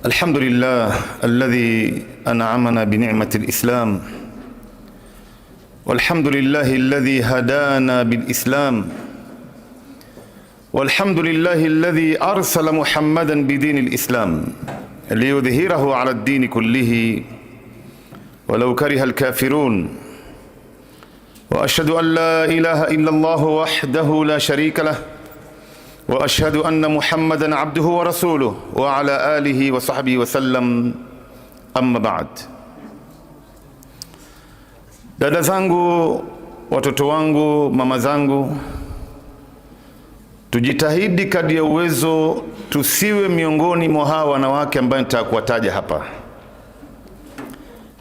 الحمد لله الذي أنعمنا بنعمة الإسلام، والحمد لله الذي هدانا بالإسلام، والحمد لله الذي أرسل محمدا بدين الإسلام ليظهره على الدين كله ولو كره الكافرون. وأشهد أن لا إله إلا الله وحده لا شريك له، وأشهد أن محمدا عبده ورسوله وعلى آله وصحبه وسلم. Amma baad. Dada zangu, watoto wangu, mama zangu, tujitahidi kadri ya uwezo tusiwe miongoni mwa hawa wanawake ambao nitakuwataja hapa.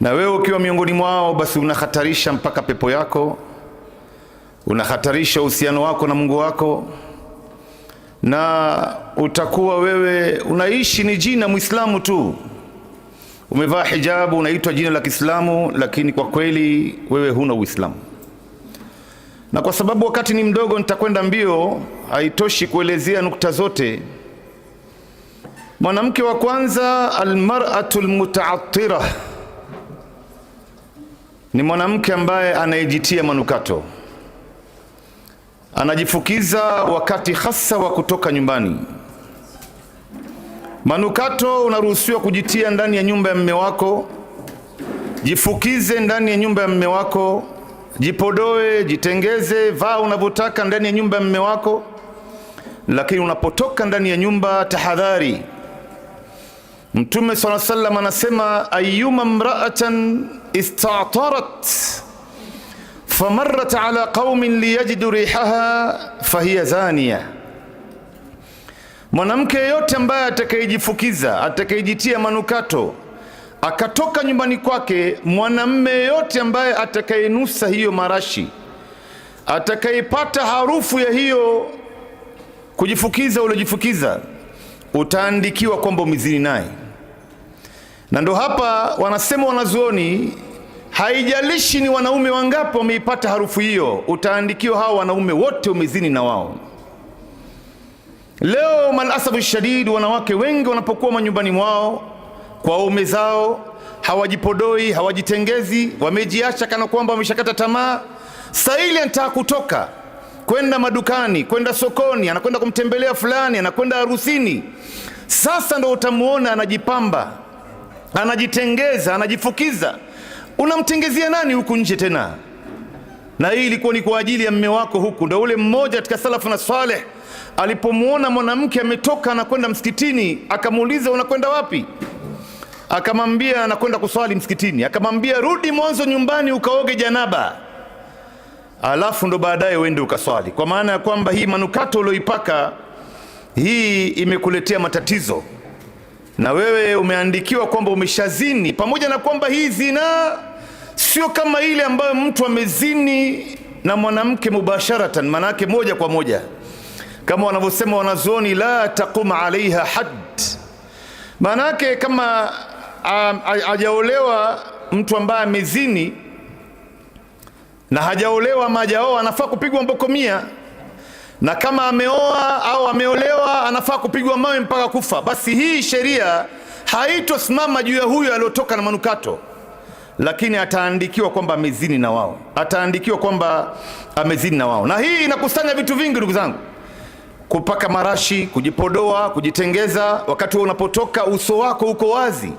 Na wewe ukiwa miongoni mwao, basi unahatarisha mpaka pepo yako, unahatarisha uhusiano wako na Mungu wako, na utakuwa wewe unaishi ni jina Muislamu tu. Umevaa hijabu, unaitwa jina la Kiislamu, lakini kwa kweli wewe huna Uislamu. Na kwa sababu wakati ni mdogo, nitakwenda mbio, haitoshi kuelezea nukta zote. Mwanamke wa kwanza, almar'atul muta'attira, ni mwanamke ambaye anayejitia manukato, anajifukiza wakati hasa wa kutoka nyumbani. Manukato unaruhusiwa kujitia ndani ya nyumba ya mume wako. Jifukize ndani ya nyumba ya mume wako, jipodoe, jitengeze, vaa unavyotaka ndani ya nyumba ya mume wako, lakini unapotoka ndani ya nyumba, tahadhari. Mtume sallallahu alaihi wasallam anasema, ayyuma imra'atan ista'tarat famarrat ala qaumin liyajidu rihaha fahiya zaniya. Mwanamke yeyote ambaye atakayejifukiza, atakayejitia manukato, akatoka nyumbani kwake, mwanamume yeyote ambaye atakayenusa hiyo marashi, atakayepata harufu ya hiyo kujifukiza uliojifukiza, utaandikiwa kwamba umezini naye. Na ndo hapa wanasema wanazuoni, haijalishi ni wanaume wangapi wameipata harufu hiyo, utaandikiwa hao wanaume wote umezini na wao. Leo malasafu shadid, wanawake wengi wanapokuwa manyumbani mwao kwa waume zao, hawajipodoi, hawajitengezi, wamejiacha kana kwamba wameshakata tamaa. Saili anataka kutoka kwenda madukani, kwenda sokoni, anakwenda kumtembelea fulani, anakwenda harusini. Sasa ndo utamuona anajipamba, anajitengeza, anajifukiza. Unamtengezea nani huku nje tena? Na hii ilikuwa ni kwa ajili ya mume wako huku. Ndio ule mmoja katika salafu na saleh alipomuona mwanamke ametoka anakwenda msikitini, akamuuliza unakwenda wapi? Akamwambia anakwenda kuswali msikitini. Akamwambia rudi mwanzo nyumbani ukaoge janaba, alafu ndo baadaye uende ukaswali. Kwa maana ya kwamba hii manukato ulioipaka hii imekuletea matatizo, na wewe umeandikiwa kwamba umeshazini, pamoja na kwamba hii zina sio kama ile ambayo mtu amezini na mwanamke mubasharatan, manake moja kwa moja, kama wanavyosema wanazuoni, la taqum alaiha hadd. Manake kama hajaolewa mtu ambaye amezini na hajaolewa ama hajaoa, anafaa kupigwa mboko 100, na kama ameoa au ameolewa anafaa kupigwa mawe mpaka kufa. Basi hii sheria haitosimama juu ya huyo aliyotoka na manukato, lakini ataandikiwa kwamba amezini na wao, ataandikiwa kwamba amezini na wao. Na hii inakusanya vitu vingi ndugu zangu: kupaka marashi, kujipodoa, kujitengeza. Wakati unapotoka uso wako uko wazi,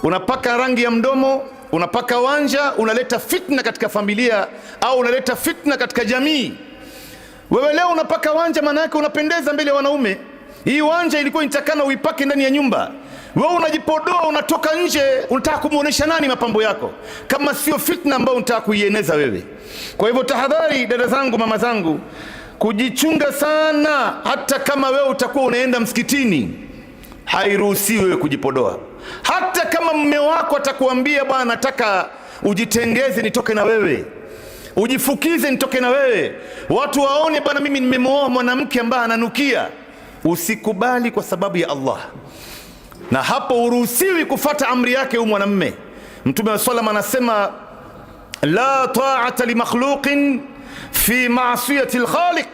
unapaka rangi ya mdomo, unapaka wanja, unaleta fitna katika familia au unaleta fitna katika jamii. Wewe leo unapaka wanja, maana yake unapendeza mbele ya wanaume. Hii wanja ilikuwa inatakana uipake ndani ya nyumba. Wewe unajipodoa, unatoka nje, unataka kumuonesha nani mapambo yako, kama sio fitna ambayo unataka kuieneza wewe? Kwa hivyo tahadhari, dada zangu, mama zangu, kujichunga sana. Hata kama wewe utakuwa unaenda msikitini, hairuhusiwi wewe kujipodoa. Hata kama mume wako atakuambia bwana, nataka ujitengeze nitoke na wewe, ujifukize nitoke na wewe, watu waone bwana mimi nimemuoa mwanamke ambaye ananukia, usikubali kwa sababu ya Allah. Na hapo uruhusiwi kufata amri yake huyu mwanamume. Mtume wa sallam anasema, la ta'ata li makhluqin fi ma'siyati al-khaliq,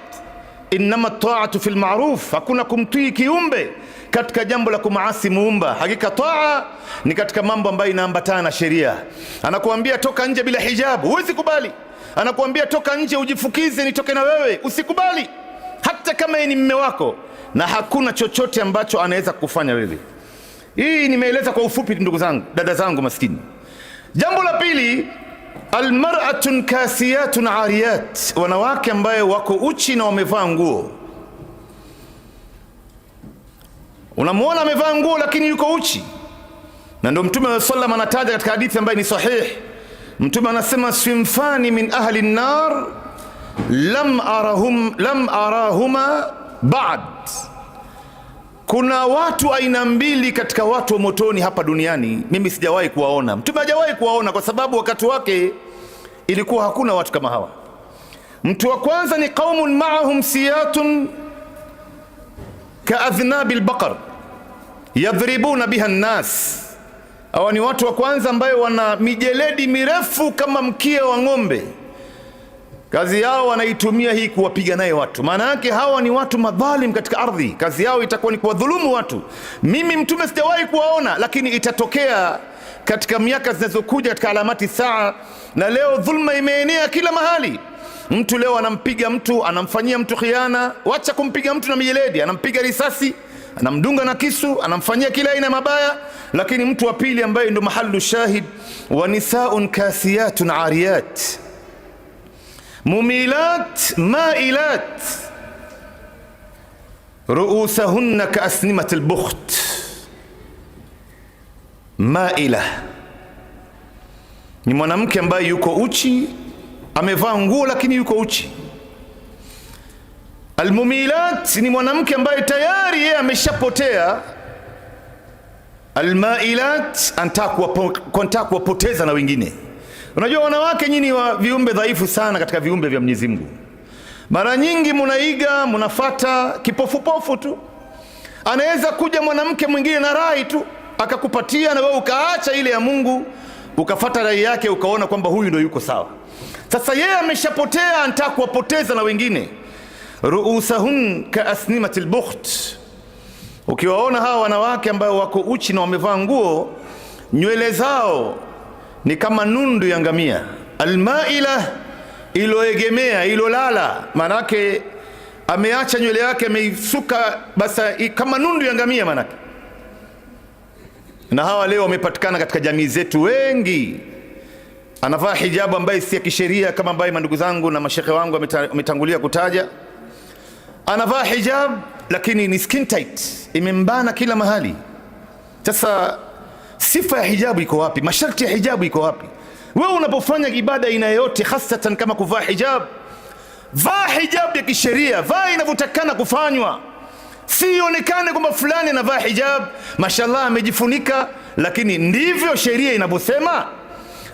innama at-ta'atu fil ma'ruf. Hakuna kumtii kiumbe katika jambo la kumaasi muumba. Hakika taa ni katika mambo ambayo inaambatana na sheria. Anakuambia toka nje bila hijabu, huwezi kubali. Anakuambia toka nje ujifukize nitoke na wewe, usikubali, hata kama yeye ni mume wako, na hakuna chochote ambacho anaweza kufanya wewe. Hii nimeeleza kwa ufupi, ndugu zangu, dada zangu maskini. Jambo la pili, almar'atun kasiyatun ariyat, wanawake ambaye wako uchi na wamevaa nguo. Unamuona amevaa nguo lakini yuko uchi, na ndio Mtume wa sallam anataja katika hadithi ambayo ni sahih. Mtume anasema sinfani min ahli an-nar lam arahuma ba'd, kuna watu aina mbili katika watu wa motoni hapa duniani mimi sijawahi kuwaona. Mtume hajawahi kuwaona kwa sababu wakati wake ilikuwa hakuna watu kama hawa. Mtu wa kwanza ni qaumun ma'ahum siyatun kaadhnabil baqar yadhribuna biha an-nas. Hawa ni watu wa kwanza ambayo wana mijeledi mirefu kama mkia wa ng'ombe. Kazi yao wanaitumia hii kuwapiga naye watu. Maana yake hawa ni watu madhalim katika ardhi. Kazi yao itakuwa ni kuwadhulumu watu. Mimi Mtume sijawahi kuwaona, lakini itatokea katika miaka zinazokuja katika alamati saa. Na leo dhulma imeenea kila mahali. Mtu leo anampiga mtu, anamfanyia mtu khiana. Wacha kumpiga mtu na mijeledi, anampiga risasi, anamdunga na kisu, anamfanyia kila aina mabaya. Lakini mtu wa pili ambaye ndo mahallu shahid, wa nisaun kasiyatun ariyat mumilat mailat ruusahunna kaasnimat albukht. Maila ni mwanamke ambaye yuko uchi, amevaa nguo lakini yuko uchi. Almumilat ni mwanamke ambaye tayari yeye ameshapotea. Almailat anataka kuwapoteza na wengine. Unajua wanawake nyinyi wa viumbe dhaifu sana katika viumbe vya Mwenyezi Mungu. Mara nyingi mnaiga, mnafata kipofupofu tu. Anaweza kuja mwanamke mwingine na rai tu akakupatia, na wewe ukaacha ile ya Mungu ukafata rai yake, ukaona kwamba huyu ndio yuko sawa. Sasa yeye ameshapotea, anataka kuwapoteza na wengine. Ruusahun kaasnimatil bukht. Ukiwaona hawa wanawake ambao wako uchi na wamevaa nguo, nywele zao ni kama nundu ya ngamia. Almaila, iloegemea, ilolala, manake ameacha nywele yake ameisuka basa kama nundu ya ngamia manake. Na hawa leo wamepatikana katika jamii zetu wengi. Anavaa hijabu ambaye si ya kisheria kama ambaye mandugu zangu na mashekhe wangu wametangulia kutaja. Anavaa hijab lakini ni skin tight, imembana kila mahali. Sasa sifa ya hijabu iko wapi? Masharti ya hijabu iko wapi? Wewe unapofanya ibada aina yote, hasatan kama kuvaa hijab, vaa hijab ya kisheria, vaa inavyotakana kufanywa. Sionekane kwamba fulani anavaa hijab, mashallah amejifunika, lakini ndivyo sheria inavyosema.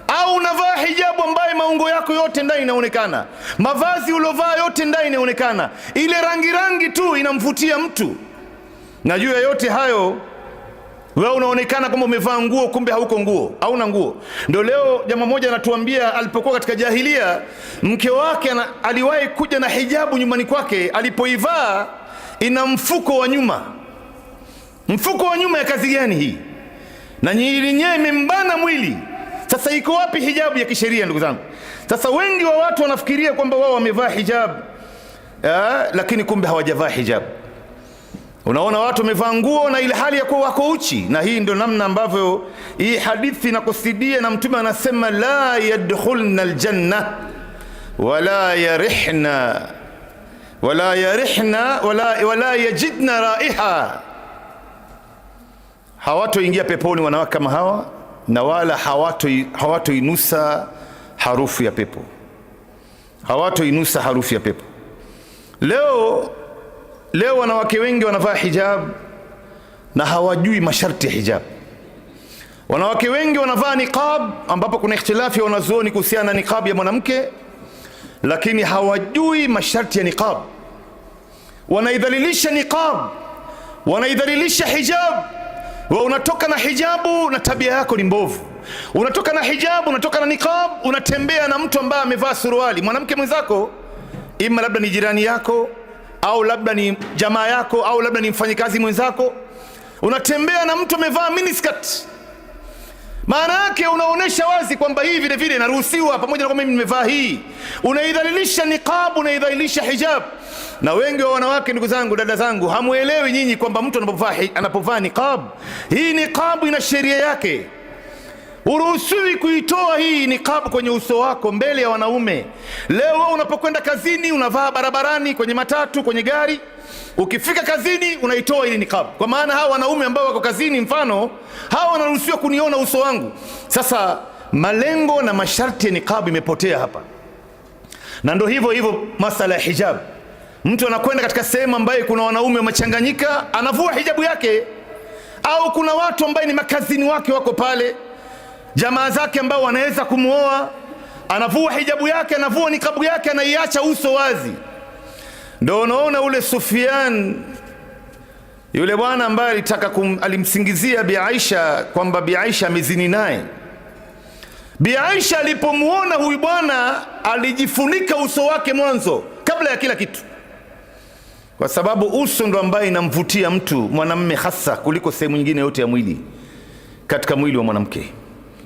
Au unavaa hijabu ambaye maungo yako yote ndani inaonekana, mavazi ulovaa yote ndani inaonekana, ile rangi tu inamvutia mtu. Na juu ya yote hayo wewe unaonekana kama umevaa nguo, kumbe hauko nguo, hauna nguo. Ndio leo jamaa mmoja anatuambia alipokuwa katika jahilia, mke wake aliwahi kuja na hijabu nyumbani kwake, alipoivaa ina mfuko wa nyuma. Mfuko wa nyuma ya kazi gani hii? Na yenyewe imembana mwili. Sasa iko wapi hijabu ya kisheria ndugu zangu? Sasa wengi wa watu wanafikiria kwamba wao wamevaa hijab, lakini kumbe hawajavaa hijab. Unaona watu wamevaa nguo na ile hali ya kuwa wako uchi. Na hii ndio namna ambavyo hii hadithi inakusudia, na Mtume anasema la yadkhulna aljanna wala yarihna wala yajidna raiha. Hawatoingia peponi wanawake kama hawa, na wala hawatoinusa harufu ya pepo. Hawatoinusa harufu ya pepo. Leo wanawake wengi wanavaa hijab na hawajui masharti ya hijab. Wanawake wengi wanavaa niqab, ambapo kuna ikhtilafi ya wanazuoni kuhusiana na niqab ya mwanamke, lakini hawajui masharti ya niqab. Wanaidhalilisha niqab, wanaidhalilisha hijab. Wa unatoka na hijabu na tabia yako ni mbovu. Unatoka na hijabu, unatoka na niqab, unatembea na mtu ambaye amevaa suruali. Mwanamke mwenzako ima labda ni jirani yako, au labda ni jamaa yako, au labda ni mfanyikazi mwenzako, unatembea na mtu amevaa miniskirt, maana yake unaonesha wazi kwamba hii vile vile inaruhusiwa, pamoja na kwamba mimi nimevaa hii. Unaidhalilisha niqab, unaidhalilisha hijab. Na wengi wa wanawake, ndugu zangu, dada zangu, hamuelewi nyinyi kwamba mtu anapovaa niqab, hii niqab ina sheria yake. Uruhusiwi kuitoa hii niqab kwenye uso wako mbele ya wanaume. Leo wewe unapokwenda kazini, unavaa barabarani, kwenye matatu, kwenye gari, ukifika kazini unaitoa hii niqab, kwa maana hawa wanaume ambao wako kazini, mfano hawa wanaruhusiwa kuniona uso wangu. Sasa malengo na masharti ya niqab imepotea hapa. Na ndio hivyo hivyo masala ya hijab. Mtu anakwenda katika sehemu ambayo kuna wanaume wamechanganyika, anavua hijabu yake, au kuna watu ambao ni makazini wake wako pale, jamaa zake ambao wanaweza kumuoa, anavua hijabu yake, anavua nikabu yake, anaiacha uso wazi. Ndio unaona ule Sufyan, yule bwana ambaye alimsingizia Bi Aisha kwamba Bi Aisha amezini naye. Bi Aisha alipomuona huyu bwana alijifunika uso wake mwanzo kabla ya kila kitu, kwa sababu uso ndo ambaye inamvutia mtu mwanamume hasa kuliko sehemu nyingine yote ya mwili katika mwili wa mwanamke.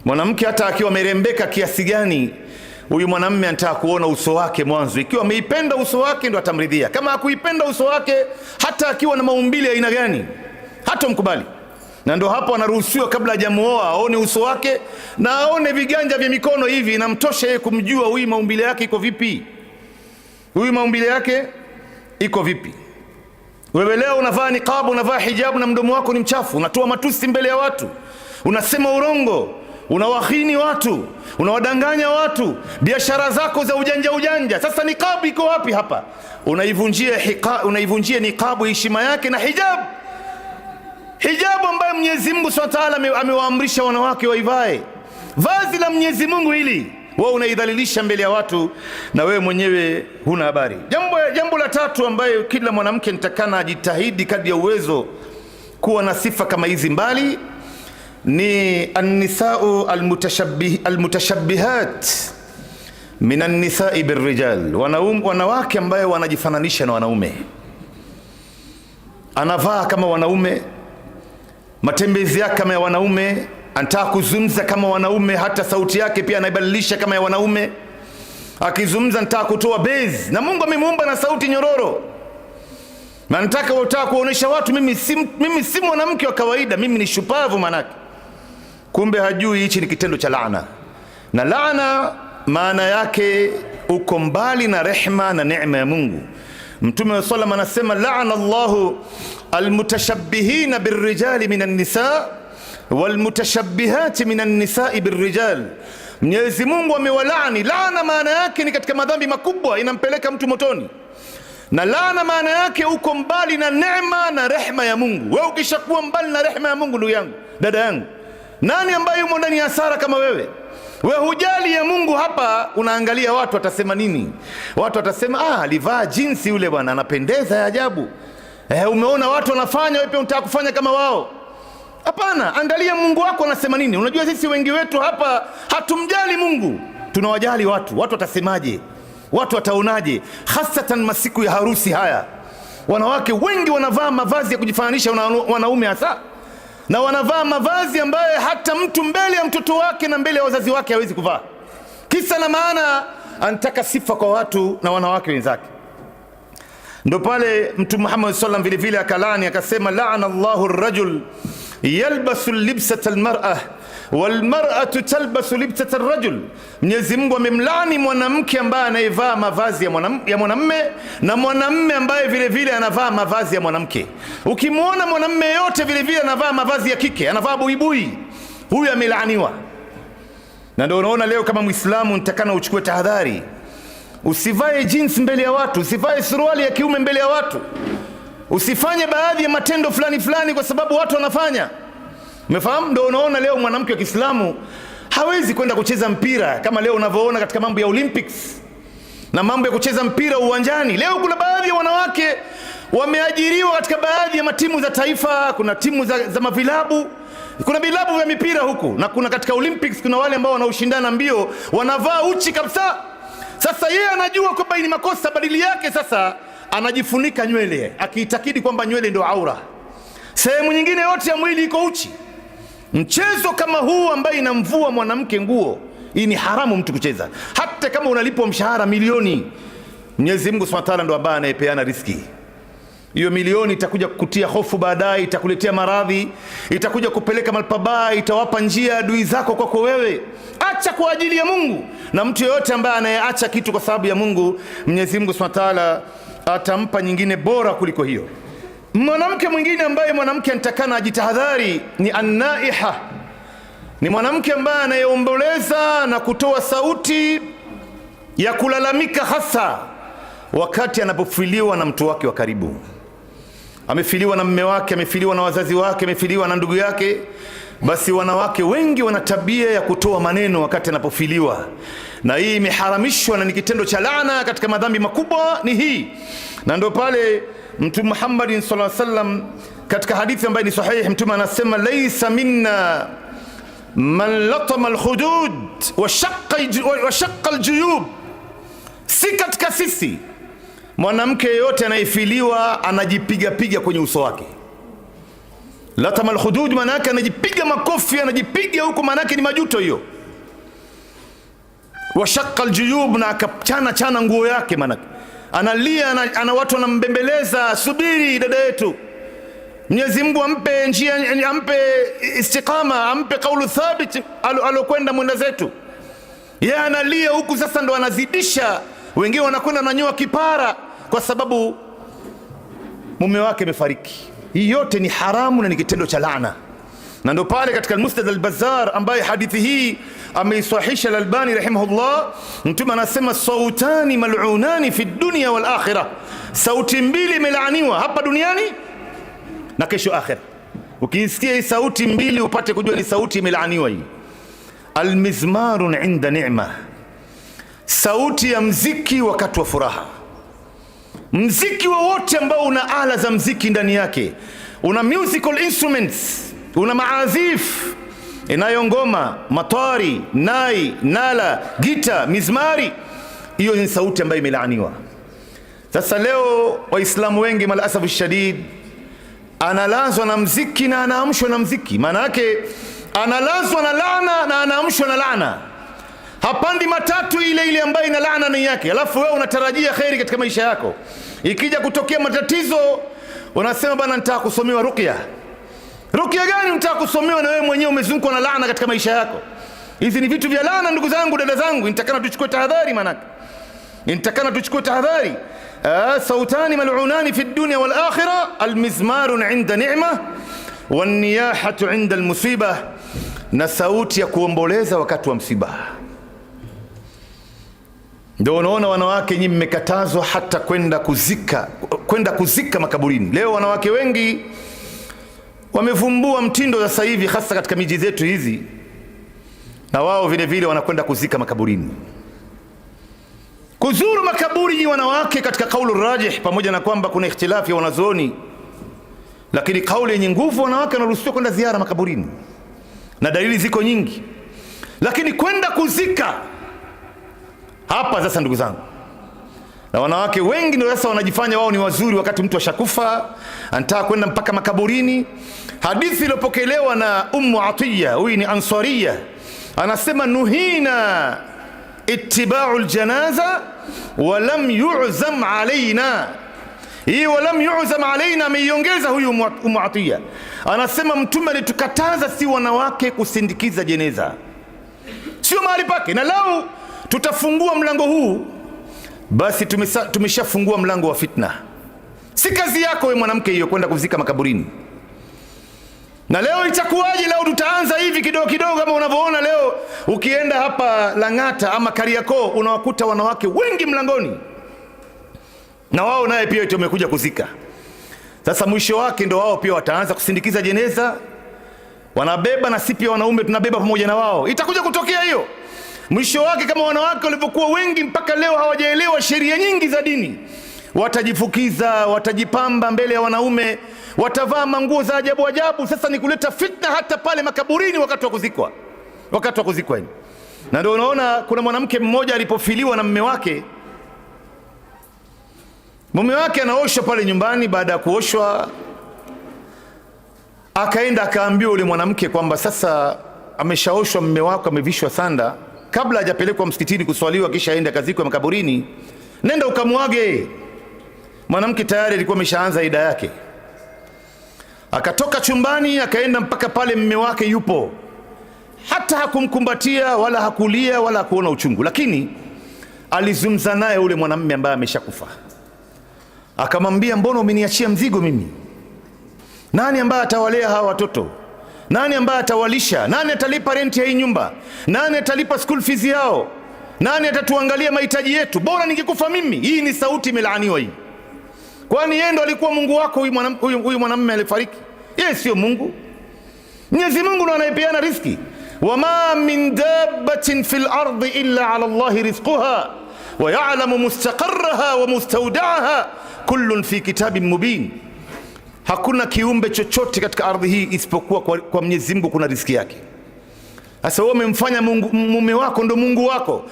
Mwanamke hata akiwa amerembeka kiasi gani, huyu mwanamume anataka kuona uso wake mwanzo. Ikiwa ameipenda uso wake ndo atamridhia. Kama hakuipenda uso wake, hata akiwa na maumbile ya aina gani, hata mkubali. Na ndo hapo anaruhusiwa kabla hajamuoa aone uso wake, na aone viganja vya mikono hivi, inamtosha yeye kumjua huyu maumbile yake iko vipi. Huyu maumbile yake iko vipi? Wewe leo unavaa niqab, unavaa hijabu, na mdomo wako ni mchafu, unatoa matusi mbele ya watu, unasema urongo, unawahini watu, unawadanganya watu, biashara zako za ujanja. Sasa niqab iko wapi hapa? Unaivunjia niqab heshima yake. Na hijabu ambayo Mwenyezi Mungu Subhanahu wa Ta'ala amewaamrisha wanawake waivae, vazi la Mwenyezi Mungu hili, wewe unaidhalilisha mbele ya watu na wewe mwenyewe huna habari. Jambo la tatu ambayo kila mwanamke nitakana ajitahidi kadri ya uwezo kuwa na sifa kama hizi mbali, ni an-nisa'u al-mutashabbihat min an-nisa'i bir-rijal. Wanawake ambayo wanajifananisha na wanaume, anavaa kama wanaume, matembezi yake kama ya wanaume, anataka kuzungumza kama wanaume, hata sauti yake pia anaibadilisha kama ya wanaume. Akizungumza anataka kutoa bezi, na Mungu amemuumba na sauti nyororo, na anataka kuonesha watu mimi si mwanamke wa kawaida, mimi ni shupavu manake. Kumbe hajui hichi ni kitendo cha laana, na laana maana yake uko mbali na rehma na neema ya Mungu. Mtume wa sallam anasema la'ana Allahu almutashabbihina birrijali minan nisa walmutashabbihati minan nisa'i birrijal. Mwenyezi Mungu amewalaani. Laana maana yake ni katika madhambi makubwa, inampeleka mtu motoni. Na laana maana yake uko mbali na neema na rehma ya Mungu. Wewe ukishakuwa mbali na rehma ya Mungu, ndugu yangu, dada yangu, nani ambaye yumo ndani ya hasara kama wewe? Wewe hujali ya Mungu hapa, unaangalia watu watasema nini. Watu watasema alivaa jinsi yule bwana, anapendeza ya ajabu. Umeona watu wanafanya, wewe pia unataka kufanya kama wao. Hapana, angalia Mungu wako anasema nini. Unajua sisi wengi wetu hapa hatumjali Mungu, tunawajali watu. Watu watasemaje? Watu wataonaje? Hasatan masiku ya harusi haya, wanawake wengi wanavaa mavazi ya kujifananisha wanaume hasa, na wanavaa mavazi ambaye hata mtu mbele ya mtoto wake na mbele ya wazazi wake hawezi kuvaa. Kisa na maana anataka sifa kwa watu na wanawake wenzake. Ndio pale Mtume Muhammad sallam vile vile akalani akasema, la'ana Allahu ar-rajul yalbasu libsata al-mar'ah walmar'atu talbasu libsata ar-rajul. Mwenyezi Mungu amemlaani mwanamke ambaye anayevaa mavazi ya mwanamume na mwanamume ambaye vile vile anavaa mavazi ya mwanamke. Ukimwona mwanamume yote vile vile anavaa mavazi ya kike, anavaa buibui, huyu amelaaniwa. Na ndio unaona leo kama Muislamu nitakana uchukue tahadhari. Usivae jeans mbele ya watu, usivae suruali ya kiume mbele ya watu, usifanye baadhi ya matendo fulani kwa sababu watu wanafanya. Umefahamu? Ndio unaona leo mwanamke wa Kiislamu hawezi kwenda kucheza mpira kama leo unavyoona katika mambo ya Olympics na mambo ya kucheza mpira uwanjani. Leo kuna baadhi ya wanawake wameajiriwa katika baadhi ya matimu za taifa, kuna timu za mavilabu, kuna vilabu vya mipira huku, na kuna katika Olympics kuna wale ambao wanaoshindana mbio wanavaa uchi kabisa. Sasa yeye anajua kwamba ni makosa, badili yake sasa anajifunika nywele akiitakidi kwamba nywele ndio aura. sehemu nyingine yote ya mwili iko uchi. Mchezo kama huu ambaye inamvua mwanamke nguo, hii ni haramu mtu kucheza, hata kama unalipwa mshahara milioni. Mwenyezi Mungu Subhanahu wa Ta'ala ndo ambaye anayepeana riziki. Hiyo milioni itakuja kukutia hofu baadaye, itakuletea maradhi, itakuja kupeleka malpabaya, itawapa njia adui zako kwako wewe. Acha kwa ajili ya Mungu. Na mtu yeyote ambaye anayeacha kitu kwa sababu ya Mungu, Mwenyezi Mungu Subhanahu wa Ta'ala atampa nyingine bora kuliko hiyo. Mwanamke mwingine ambaye mwanamke anatakana ajitahadhari ni an-naiha. Ni mwanamke ambaye anayeomboleza na kutoa sauti ya kulalamika, hasa wakati anapofiliwa na mtu wake wa karibu. Amefiliwa na mume wake, amefiliwa na wazazi wake, amefiliwa na ndugu yake. Basi wanawake wengi wana tabia ya kutoa maneno wakati anapofiliwa, na hii imeharamishwa na ni kitendo cha laana. Katika madhambi makubwa ni hii, na ndio pale Mtume Muhammad sallallahu alaihi wasallam katika hadithi ambayo ni sahihi, Mtume anasema laysa minna man latama alhudud wa shaqqa aljuyub, si katika sisi mwanamke yeyote anayefiliwa anajipiga piga kwenye uso wake. Latama alhudud maana yake anajipiga makofi, anajipiga huko, maana yake ni majuto hiyo. Wa shaqqa aljuyub, na akachana nguo yake, maana analia, ana watu wanambembeleza, subiri dada yetu, Mwenyezi Mungu ampe njia, ampe istiqama, ampe kaulu thabit alokwenda mwenda zetu. Yeye analia huku, sasa ndo anazidisha. Wengine wanakwenda nanyoa kipara kwa sababu mume wake amefariki. Hii yote ni haramu na ni kitendo cha laana. Na ndo pale katika al-Musnad al-Bazzar ambaye hadithi hii ameisahihisha al-Albani rahimahullah, Mtume anasema sautani mal'unani fi dunya wal akhirah, sauti mbili imelaaniwa hapa duniani na kesho akhira. Ukisikia hii sauti mbili upate kujua ni sauti imelaaniwa hii. Almizmarun inda ni'ma, sauti ya mziki wakati wa furaha. Mziki wowote ambao una ala za mziki ndani yake, una musical instruments, una maazif inayo ngoma, matari, nai, nala, gita, mizmari, hiyo ni sauti ambayo imelaaniwa. Sasa leo Waislamu wengi malasafu shadid analazwa na mziki na anaamshwa na mziki. Maana yake analazwa na laana na anaamshwa na laana. Hapandi matatu ile ile ambayo ina laana ndani yake. Alafu wewe unatarajia khairi katika maisha yako. Ikija kutokea matatizo unasema bana, nitaka kusomewa ruqya. Ruqya gani unataka kusomewa na wewe mwenyewe umezungukwa na laana katika maisha yako? Hizi ni vitu vya laana ndugu zangu, dada zangu, nitakana tuchukue tahadhari. Maana nitakana tuchukue tahadhari. Sautani mal'unani fi dunya wal akhirah, almizmarun 'inda ni'ma wan niyahatu 'inda almusiba, na sauti ya kuomboleza wakati wa msiba. Ndio unaona wanawake nyinyi mmekatazwa hata kwenda kuzika makaburini. Leo wanawake wengi wamevumbua mtindo sasa hivi, hasa katika miji zetu hizi, na wao vile vile wanakwenda kuzika makaburini. Kuzuru makaburi wanawake katika kaulu rajih, pamoja na kwamba kuna ikhtilafi ya wanazuoni, lakini kauli yenye nguvu, wanawake wanaruhusiwa kwenda ziara makaburini na dalili ziko nyingi. Lakini kwenda kuzika hapa sasa, ndugu zangu, na wanawake wengi ndio sasa wanajifanya wao ni wazuri wakati mtu ashakufa, anataka kwenda mpaka makaburini. Hadithi iliyopokelewa na Ummu Atiya, huyu ni Ansariya, anasema nuhina ittiba'u aljanaza wa lam yu'zam alaina. Hii wa lam yu'zam alaina ameiongeza huyu Ummu Atiya, anasema Mtume alitukataza si wanawake kusindikiza jeneza, sio mahali pake. Na lau tutafungua mlango huu, basi tumeshafungua mlango wa fitna. Si kazi yako wewe mwanamke hiyo kwenda kuzika makaburini. Na leo itakuwaje leo tutaanza hivi kidogo kidogo, kama unavyoona leo ukienda hapa Lang'ata ama Kariakoo unawakuta wanawake wengi mlangoni, na wao naye pia eti wamekuja kuzika. Sasa mwisho wake ndo wao pia wataanza kusindikiza jeneza, wanabeba, na sisi pia wanaume tunabeba pamoja na wao. Itakuja kutokea hiyo. Mwisho wake kama wanawake walivyokuwa wengi mpaka leo hawajaelewa sheria nyingi za dini, watajifukiza, watajipamba mbele ya wanaume, watavaa manguo za ajabu ajabu. Sasa ni kuleta fitna hata pale makaburini wakati wa kuzikwa. Na ndio unaona kuna mwanamke mmoja alipofiliwa na mume wake anaoshwa pale nyumbani. Baada ya kuoshwa Akaenda akaambiwa yule mwanamke kwamba sasa ameshaoshwa mume wako, amevishwa sanda, kabla hajapelekwa msikitini kuswaliwa kisha aende akazikwe makaburini, nenda ukamwage. Mwanamke tayari alikuwa ameshaanza ida yake. Akatoka chumbani akaenda mpaka pale mume wake yupo, hata hakumkumbatia wala hakulia wala hakuona uchungu, lakini alizungumza naye ule mwanamume ambaye ameshakufa. Akamwambia, mbona umeniachia mzigo mimi? Nani ambaye atawalea hawa watoto? Nani ambaye atawalisha? Nani atalipa renti ya hii nyumba? Nani atalipa school fees yao? Nani atatuangalia mahitaji yetu? Bora ningekufa mimi. Hii ni sauti imelaaniwa hii. Kwani yeye ndo alikuwa Mungu wako huyu mwanamume alifariki? Yeye sio Mungu. Mwenyezi Mungu ndo anayepeana riziki. Wama min dabbatin fil ardi illa ala Allahi rizquha wa ya'lamu mustaqarraha wa mustawda'aha kullun fi kitabin mubin. Hakuna kiumbe chochote katika ardhi hii isipokuwa kwa Mwenyezi Mungu kuna riziki yake. Sasa wewe umemfanya mume wako ndo Mungu wako.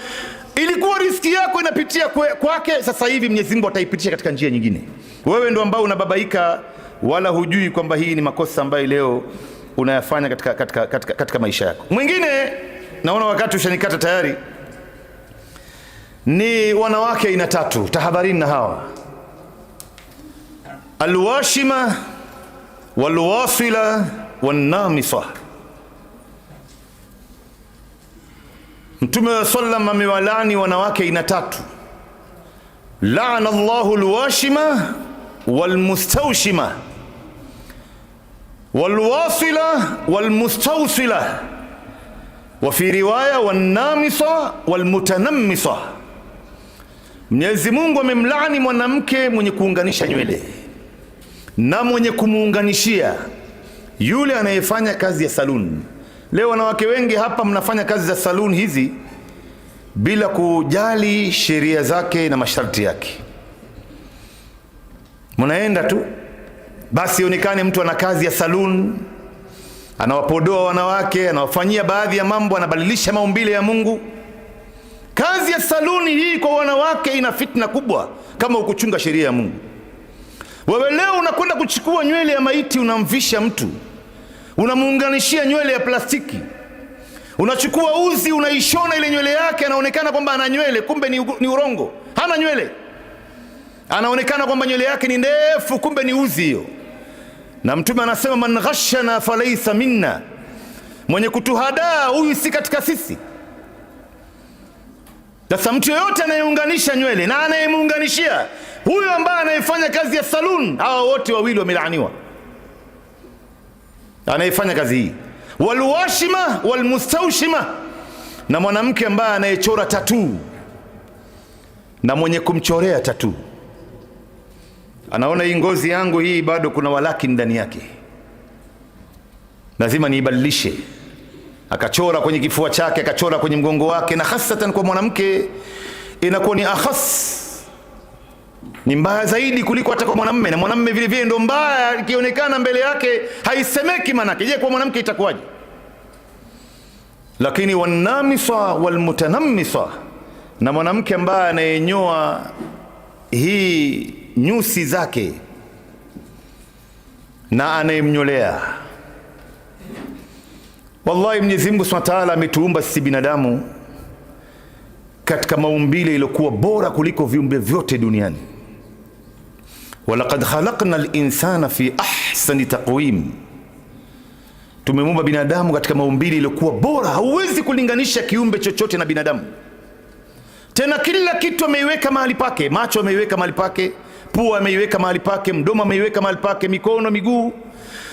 Ilikuwa riziki yako inapitia kwake, sasa hivi Mwenyezi Mungu ataipitisha katika njia nyingine. Wewe ndo ambao unababaika wala hujui kwamba hii ni makosa ambayo leo unayafanya katika maisha yako. Mwingine naona wakati ushanikata tayari, ni wanawake aina tatu. Tahadharini na hawa: alwashima walwasila wannamisa. Mtume wa sallam amewalani wanawake aina tatu: laana Allahu alwashima walmustawshima walwasila walmustawsila wa fi riwaya wannamisa walmutanammisa. Mwenyezi Mungu amemlaani mwanamke mwenye kuunganisha nywele na mwenye kumuunganishia, yule anayefanya kazi ya saluni. Leo wanawake wengi hapa mnafanya kazi za saluni hizi bila kujali sheria zake na masharti yake. Mnaenda tu basi onekane mtu ana kazi ya saluni, anawapodoa wanawake, anawafanyia baadhi ya mambo, anabadilisha maumbile ya Mungu. Kazi ya saluni hii kwa wanawake ina fitna kubwa kama ukuchunga sheria ya Mungu. Wewe leo unakwenda kuchukua nywele ya maiti unamvisha mtu, unamuunganishia nywele ya plastiki. Unachukua uzi unaishona ile nywele yake, anaonekana kwamba ana nywele, kumbe ni urongo, hana nywele. Anaonekana kwamba nywele yake ni ndefu, kumbe ni uzi hiyo. Na Mtume anasema, man ghashana falaysa minna, mwenye kutuhadaa huyu si katika sisi. Sasa mtu yoyote anayeunganisha nywele na anayemuunganishia huyo ambaye anayefanya kazi ya saluni, hawa wote wawili wamelaaniwa. Anayefanya kazi hii, walwashima walmustawshima, na mwanamke ambaye anayechora tatuu na mwenye kumchorea tatuu. Anaona hii ngozi yangu hii bado kuna walaki ndani yake, lazima niibadilishe. Akachora kwenye kifua chake, akachora kwenye mgongo wake. Na hasatan kwa mwanamke inakuwa ni akhas, ni mbaya zaidi kuliko hata kwa mwanamume. Na mwanamume vile vile ndo mbaya, ikionekana mbele yake haisemeki manake. Je, kwa mwanamke itakuwaje? Lakini wannamisa walmutanammisa, na mwanamke ambaye anayenyoa hii nyusi zake na anayemnyolea. Wallahi, Mwenyezi Mungu Subhanahu wa Ta'ala ametuumba sisi binadamu katika maumbile iliyokuwa bora kuliko viumbe vyote duniani. Walaqad khalaqna al-insana fi ahsani taqwim, tumemuumba binadamu katika maumbile iliyokuwa bora. Hauwezi kulinganisha kiumbe chochote na binadamu. Tena kila kitu ameiweka mahali pake. Macho ameiweka mahali pake, pua ameiweka mahali pake, mdomo ameiweka mahali pake, mikono, miguu.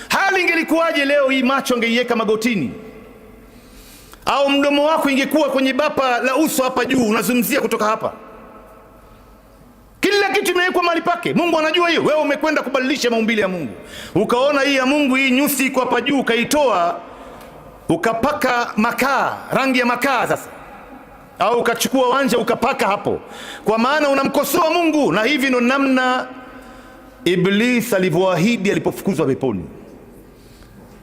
Hali ingelikuwaje leo hii macho angeiweka magotini, au mdomo wako ingekuwa kwenye bapa la uso hapa juu, unazungumzia kutoka hapa. Kila kitu imewekwa mahali pake. Mungu anajua hiyo. Wewe umekwenda kubadilisha maumbile ya Mungu, ukaona hii ya Mungu, hii nyusi iko hapa juu, ukaitoa ukapaka makaa, rangi ya makaa sasa, au ukachukua wanja ukapaka hapo, kwa maana unamkosoa Mungu. Na hivi ndo namna Iblis alivyoahidi alipofukuzwa peponi.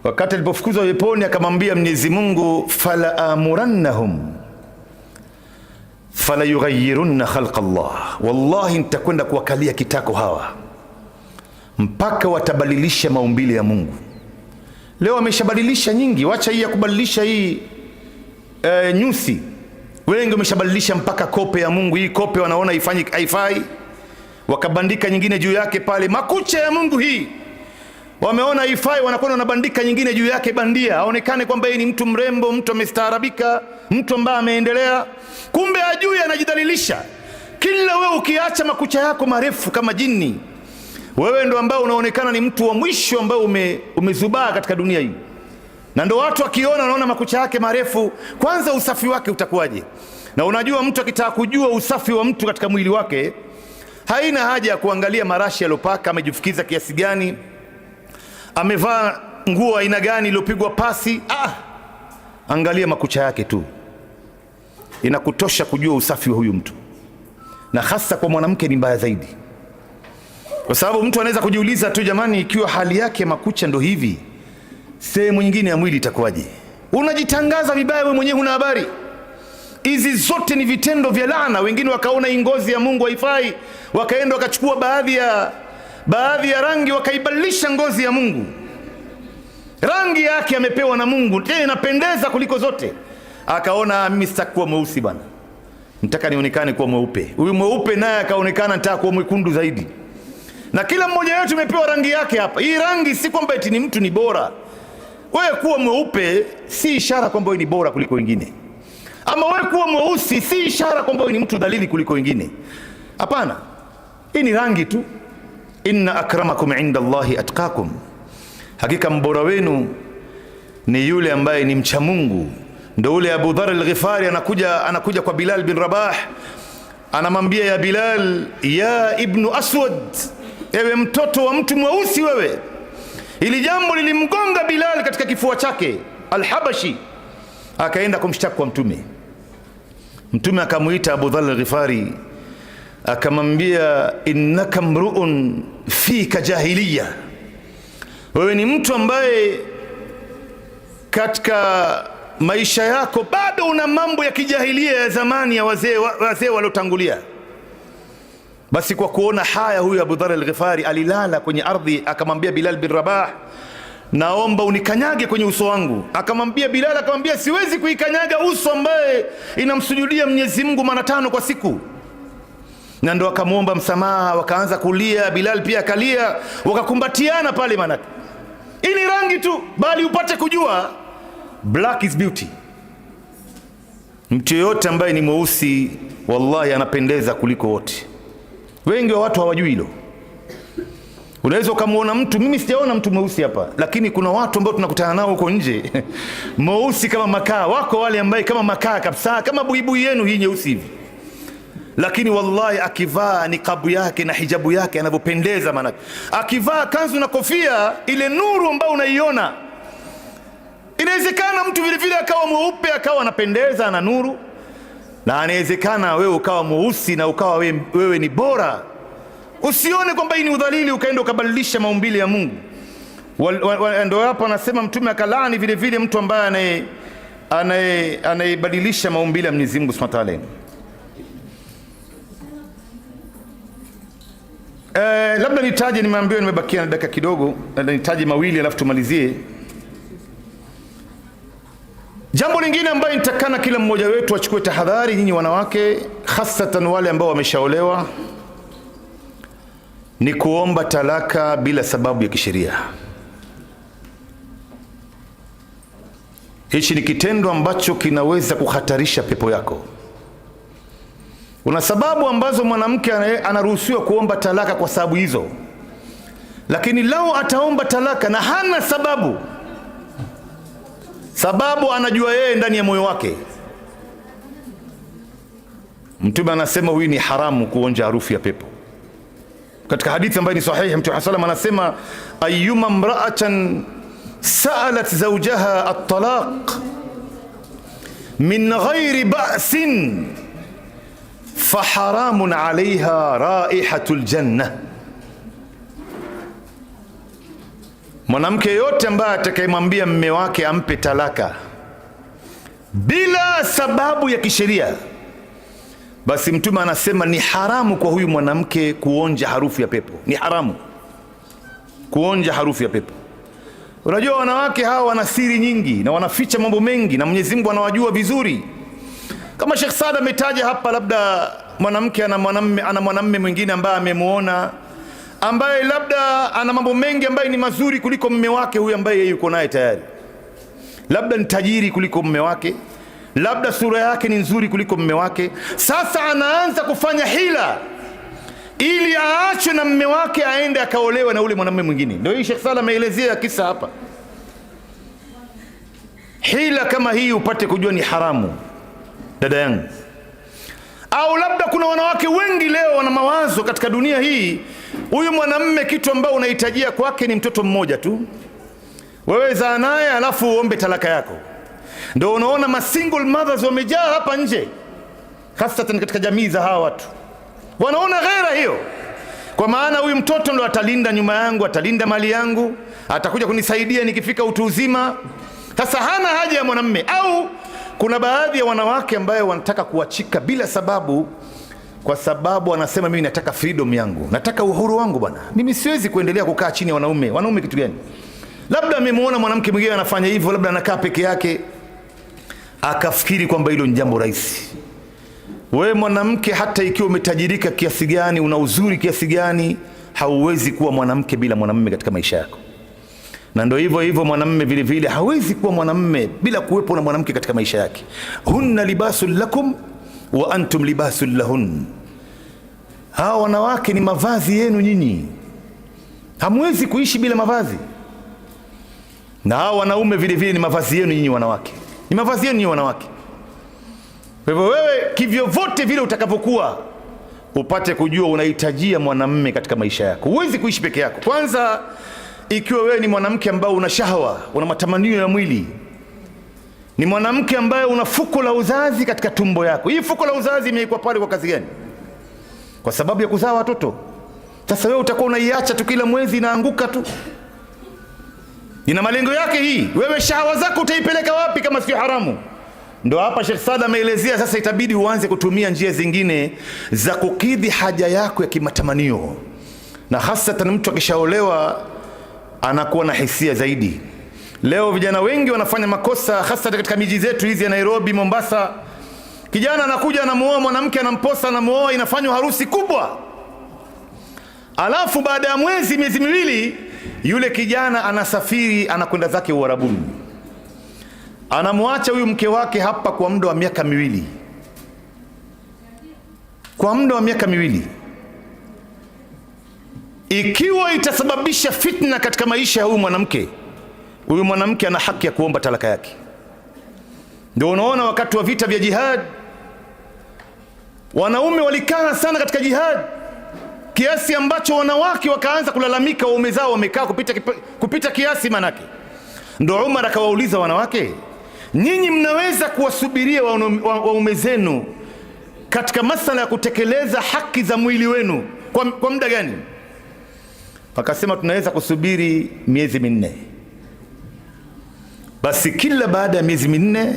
Wakati alipofukuzwa peponi akamwambia Mwenyezi Mungu, fala amurannahum fala yughayyirunna khalqa Allah, wallahi nitakwenda kuwakalia kitako hawa mpaka watabadilisha maumbile ya Mungu. Leo wameshabadilisha nyingi, wacha hii ya kubadilisha hii nyusi. Wengi wameshabadilisha mpaka kope ya Mungu. Hii kope wanaona haifai, wakabandika nyingine juu yake pale. Makucha ya Mungu hii wameona haifai, wanakwenda wanabandika nyingine juu yake bandia, aonekane kwamba yeye ni mtu mrembo, mtu amestaarabika, mtu ambaye ameendelea. Kumbe ajui anajidhalilisha. Kila wewe ukiacha makucha yako marefu kama jini, wewe ndo ambao unaonekana ni mtu wa mwisho ambao umezubaa katika dunia hii. Na ndo watu wakiona wanaona makucha yake marefu, kwanza usafi wake utakuwaje? Na unajua mtu akitaka kujua usafi wa mtu katika mwili wake, haina haja ya kuangalia marashi aliyopaka, amejifukiza kiasi gani, amevaa nguo aina gani iliyopigwa pasi. Angalia makucha yake tu, inakutosha kujua usafi wa huyu mtu. Na hasa kwa mwanamke ni mbaya zaidi, kwa sababu mtu anaweza kujiuliza tu, jamani, ikiwa hali yake makucha ndo hivi, sehemu nyingine ya mwili itakuwaje? Unajitangaza vibaya, wewe mwenyewe huna habari. Hizi zote ni vitendo vya laana. Wengine wakaona hii ngozi ya Mungu haifai, wakaenda wakachukua baadhi ya rangi wakaibadilisha ngozi ya Mungu. Rangi yake amepewa na Mungu, tena inapendeza kuliko zote. Akaona mimi sitaki kuwa mweusi bwana, nataka nionekane kuwa mweupe. Huyu mweupe naye akaonekana nataka kuwa mwekundu zaidi. Na kila mmoja wetu umepewa rangi yake hapa. Hii rangi si kwamba eti ni mtu ni bora. Wewe kuwa mweupe si ishara kwamba wewe ni bora kuliko wengine, ama wewe kuwa mweusi si ishara kwamba wewe ni mtu dhalili kuliko wengine. Hapana, hii ni rangi tu. Inna akramakum inda Allahi atqakum, hakika mbora wenu ni yule ambaye ni mcha Mungu. Ndio ule Abu Dharr al-Ghifari anakuja kwa Bilal bin Rabah, anamwambia, ya Bilal, ya ibnu Aswad, ewe mtoto wa mtu mweusi wewe. Ili jambo lilimgonga Bilal katika kifua chake, al-Habashi. Akaenda kumshtaki kwa Mtume. Mtume akamuita Abu Dharr al-Ghifari, akamwambia, innaka mruun fika jahiliya, wewe ni mtu ambaye katika maisha yako bado una mambo ya kijahilia ya zamani ya wazee waliotangulia. Basi kwa kuona haya, huyu Abu Dharr al-Ghifari alilala kwenye ardhi, akamwambia Bilal bin Rabah, naomba unikanyage kwenye uso wangu. Akamwambia Bilal, akamwambia, siwezi kuikanyaga uso ambaye inamsujudia Mwenyezi Mungu mara 5 kwa siku. Na ndo akamwomba msamaha, wakaanza kulia, Bilal pia akalia, wakakumbatiana pale. Manake hii ni rangi tu, bali upate kujua black is beauty. Mtu yoyote ambaye ni mweusi wallahi anapendeza kuliko wote. Wengi wa watu hawajui hilo. Unaweza ukamwona mtu, mimi sijaona mtu mweusi hapa, lakini kuna watu ambao tunakutana nao huko nje mweusi kama makaa. Wako wale ambaye kama makaa kabisa, kama buibui yenu hii nyeusi hivi, lakini wallahi akivaa niqabu yake na hijabu yake anavyopendeza. Maana akivaa kanzu na kofia, ile nuru ambayo unaiona, inawezekana mtu vile vile akawa mweupe akawa anapendeza na nuru, na anawezekana wewe ukawa mweusi na ukawa wewe ni bora. Usione kwamba hii ni udhalili ukaenda ukabadilisha maumbile ya Mungu. Ndio hapo anasema Mtume akalaani vile vile mtu ambaye anayebadilisha maumbile ya Mwenyezi Mungu Subhanahu wa Ta'ala. Labda nitaje, nimeambiwa nimebakia na dakika kidogo, nitaje mawili alafu tumalizie. Jambo lingine ambayo nitakana kila mmoja wetu achukue tahadhari, nyinyi wanawake, hasatan wale ambao wameshaolewa, ni kuomba talaka bila sababu ya kisheria. Hichi ni kitendo ambacho kinaweza kuhatarisha pepo yako. Kuna sababu ambazo mwanamke anaruhusiwa kuomba talaka kwa sababu hizo, lakini lao ataomba talaka na hana sababu anajua yeye ndani ya moyo wake, Mtume anasema huyu ni haramu kuonja harufu ya pepo. Katika hadithi ambayo ni sahihi, Mtume sallam anasema, ayyuma mra'atan sa'alat zawjaha at-talaq min ghairi ba'sin faharamun 'alayha raihatul janna. Mwanamke yote ambaye atakayemwambia mume wake ampe talaka bila sababu ya kisheria, basi Mtume anasema ni haramu kwa huyu mwanamke kuonja harufu ya pepo. Ni haramu kuonja harufu ya pepo. Unajua wanawake hawa wana siri nyingi na wanaficha mambo mengi, na Mwenyezi Mungu anawajua vizuri. Kama Sheikh Saad ametaja hapa, labda mwanamke ana mwanamume mwingine ambaye amemuona, ambaye labda ana mambo mengi ambaye ni mazuri kuliko mume wake huyu ambaye yeye yuko naye tayari. Labda ni tajiri kuliko mume wake, labda sura yake ni nzuri kuliko mume wake. Sasa anaanza kufanya hila ili aachwe na mume wake, aende akaolewa na ule mwanamume mwingine. Ndio hii Sheikh Saad ameelezea kisa hapa. Hila kama hii upate kujua ni haramu, dada yangu. Au labda kuna wanawake wengi leo wana mawazo katika dunia hii, huyu mwanamume kitu ambao unahitajia kwake ni mtoto mmoja tu, wewe zaa naye alafu uombe talaka yako. Ndio unaona ma single mothers wamejaa hapa nje, hasa katika jamii za hawa watu. Wanaona ghera hiyo, kwa maana huyu mtoto ndo atalinda nyuma yangu, atalinda mali yangu, atakuja kunisaidia nikifika utu uzima. Sasa hana haja ya mwanamume. Au kuna baadhi ya wanawake ambayo wanataka kuachika bila sababu, kwa sababu wanasema mimi nataka freedom yangu, nataka uhuru wangu bwana, mimi siwezi kuendelea kukaa chini ya wanaume. Wanaume kitu gani? Labda amemuona mwanamke mwingine anafanya hivyo, labda anakaa peke yake, akafikiri kwamba hilo ni jambo rahisi. Wewe mwanamke, hata ikiwa umetajirika kiasi gani, una uzuri kiasi gani, hauwezi kuwa mwanamke bila mwanamume katika maisha yako. Na ndio hivyo hivyo mwanamume vile vile hawezi kuwa mwanamume bila kuwepo na mwanamke katika maisha yake. Hunna libasul lakum wa antum libasul lahun. Hawa wanawake ni mavazi yenu nyinyi, hamwezi kuishi bila mavazi. Na hawa wanaume vile vile ni mavazi yenu nyinyi wanawake, ni mavazi yenu nyinyi wanawake. Kwa hivyo wewe kivyo vote vile utakavyokuwa, upate kujua unahitajia mwanamume katika maisha yako. Huwezi kuishi peke yako. Kwanza, ikiwa wewe ni mwanamke ambao una shahwa, una matamanio ya mwili, ni mwanamke ambaye una fuko la uzazi katika tumbo yako. Hii fuko la uzazi imewekwa pale kwa kazi gani? Kwa sababu ya kuzaa watoto. Sasa wewe utakuwa unaiacha tu, kila mwezi inaanguka tu, ina malengo yake hii. Wewe shahwa zako utaipeleka wapi kama sio haramu? Ndio hapa Sheikh Saad ameelezea sasa itabidi uanze kutumia njia zingine za kukidhi haja yako ya kimatamanio. Na hasa mtu akishaolewa anakuwa na hisia zaidi. Leo vijana wengi wanafanya makosa, hasa katika miji zetu hizi ya Nairobi, Mombasa. Kijana anakuja anamuoa mwanamke, anamposa, anamuoa, inafanywa harusi kubwa. Alafu baada ya miezi miwili, yule kijana anasafiri, anakwenda zake Uarabuni. Anamwacha huyu mke wake hapa kwa muda wa miaka miwili. Kwa muda wa miaka miwili. Ikiwa itasababisha fitna katika maisha ya huyu mwanamke ana haki ya kuomba talaka yake. Ndio unaona wakati wa vita vya jihad, wanaume walikaa sana katika jihad, kiasi ambacho wanawake wakaanza kulalamika waume zao wamekaa kupita kiasi. Manake ndio Umar akawauliza wanawake, nyinyi mnaweza kuwasubiria waume zenu katika masala ya kutekeleza haki za mwili wenu kwa muda gani? Wakasema tunaweza kusubiri miezi 4. Basi kila baada ya miezi 4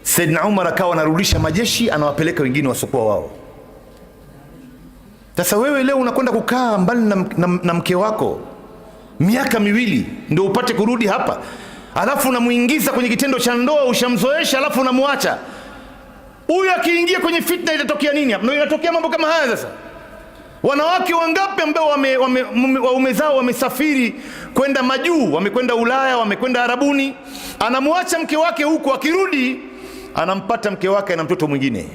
Saidna Umar akawa anarudisha majeshi, anawapeleka wengine wasokuwa wao. Sasa wewe leo unakwenda kukaa mbali na mke wako miaka miwili ndio upate kurudi hapa, alafu unamuingiza kwenye kitendo cha ndoa, ushamzoesha, alafu unamuacha. Huyu akiingia kwenye fitna itatokea nini hapa? Ndio inatokea mambo kama haya. Sasa wanawake wangapi ambao waume zao wamesafiri kwenda majuu, wamekwenda Ulaya, wamekwenda Arabuni, anamuacha mke wake huko, akirudi anampata mke wake na mtoto mwingine,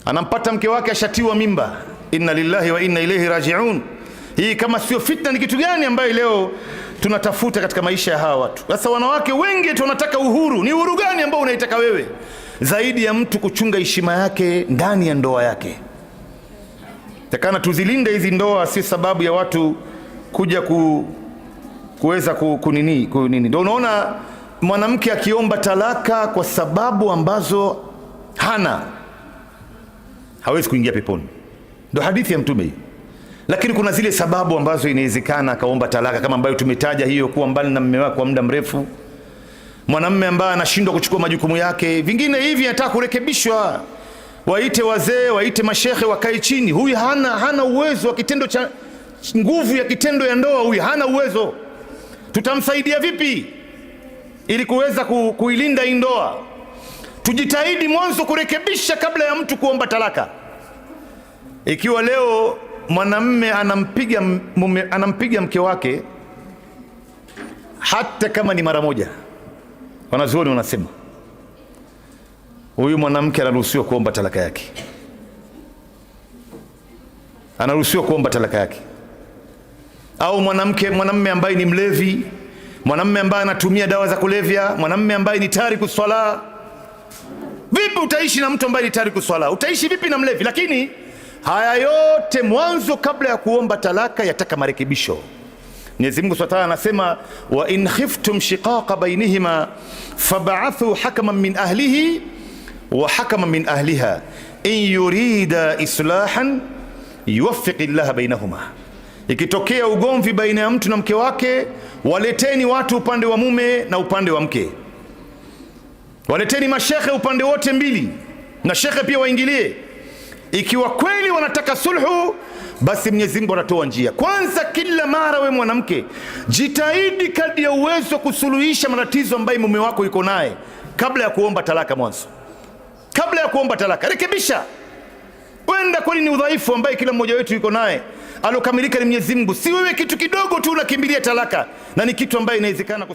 anampata mke wake ashatiwa mimba. Inna lillahi wa inna ilaihi rajiun. Hii kama sio fitna ni kitu gani ambayo leo tunatafuta katika maisha ya hawa watu? Sasa wanawake wengi tunataka uhuru. Ni uhuru gani ambao unaitaka wewe zaidi ya mtu kuchunga heshima yake ndani ya ndoa yake? Takana tuzilinde hizi ndoa, si sababu ya watu kuja kuweza kunini. Ndio unaona mwanamke akiomba talaka kwa sababu ambazo hawezi kuingia peponi. Ndio hadithi ya Mtume. Lakini kuna zile sababu ambazo inawezekana akaomba talaka, kama ambayo tumetaja, hiyo kuwa mbali na mume wake kwa muda mrefu, mwanamume ambaye anashindwa kuchukua majukumu yake. Vingine hivi anataka kurekebishwa, waite wazee, waite mashehe, wakae chini. Huyu hana uwezo wa kitendo cha nguvu ya kitendo ya ndoa, huyu hana uwezo. tutamsaidia vipi ili kuweza kuilinda hii ndoa? Tujitahidi mwanzo kurekebisha kabla ya mtu kuomba talaka. Ikiwa leo mwanamume anampiga mke wake hata kama ni mara moja, wanazuoni wanasema huyu mwanamke anaruhusiwa kuomba talaka yake, anaruhusiwa kuomba talaka yake. Au mwanamume ambaye ni mlevi, mwanamume ambaye anatumia dawa za kulevya, mwanamume ambaye ni tariku swala. Vipi utaishi na mtu ambaye ni tariku swala? Utaishi vipi na mlevi? Lakini haya yote mwanzo kabla ya kuomba talaka yataka marekebisho. Mwenyezi Mungu Subhanahu wa Ta'ala anasema, wa in khiftum shiqaqa bainihima fab'athu hakaman min ahlihi wa hakaman min ahliha in yurida islahan yuwaffiq Allah bainahuma. Ikitokea ugomvi baina ya mtu na mke wake, waleteni watu upande wa mume na upande wa mke, waleteni mashekhe upande wote mbili, na shekhe pia waingilie. Ikiwa kweli wanataka sulhu, basi Mwenyezi Mungu atatoa njia. Kwanza, kila mara we mwanamke, jitahidi kadri ya uwezo kusuluhisha matatizo ambayo mume wako yuko naye kabla ya kuomba talaka. Mwanzo, kabla ya kuomba talaka, rekebisha. Wenda kweli ni udhaifu ambaye kila mmoja wetu yuko naye, alokamilika ni Mwenyezi Mungu. Si wewe kitu kidogo tu unakimbilia talaka, na ni kitu ambaye inawezekana